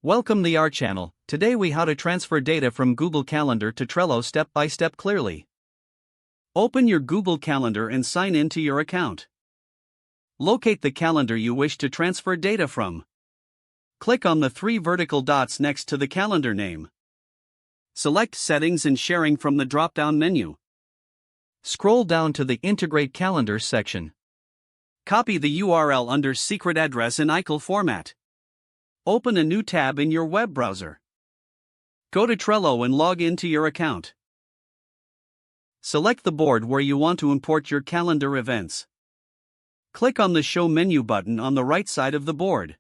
Welcome to our channel. Today we how to transfer data from Google Calendar to Trello step by step clearly. Open your Google Calendar and sign in to your account. Locate the calendar you wish to transfer data from. Click on the three vertical dots next to the calendar name. Select Settings and Sharing from the drop-down menu. Scroll down to the Integrate Calendars section. Copy the URL under Secret Address in icon format. Open a new tab in your web browser. Go to Trello and log into your account. Select the board where you want to import your calendar events. Click on the Show menu button on the right side of the board.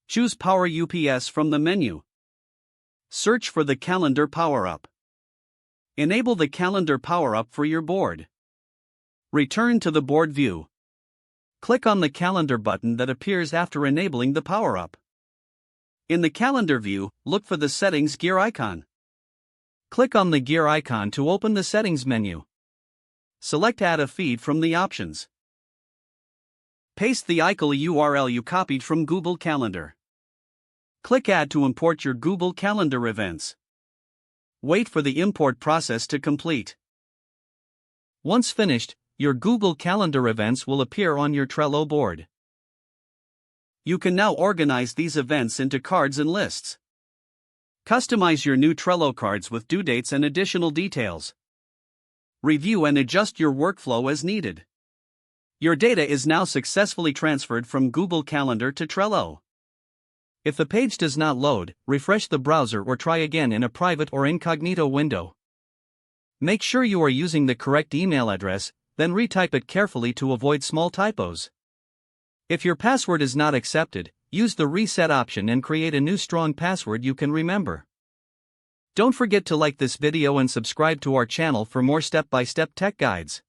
Choose Power UPS from the menu. Search for the Calendar Power-Up. Enable the Calendar Power-Up for your board. Return to the board view. Click on the Calendar button that appears after enabling the power-up. In the Calendar view, look for the Settings gear icon. Click on the gear icon to open the Settings menu. Select Add a feed from the options. Paste the icon URL you copied from Google Calendar. Click Add to import your Google Calendar events. Wait for the import process to complete. Once finished, your Google Calendar events will appear on your Trello board. You can now organize these events into cards and lists. Customize your new Trello cards with due dates and additional details. Review and adjust your workflow as needed. Your data is now successfully transferred from Google Calendar to Trello. If the page does not load, refresh the browser or try again in a private or incognito window. Make sure you are using the correct email address, then retype it carefully to avoid small typos. If your password is not accepted, use the reset option and create a new strong password you can remember. Don't forget to like this video and subscribe to our channel for more step-by-step tech guides.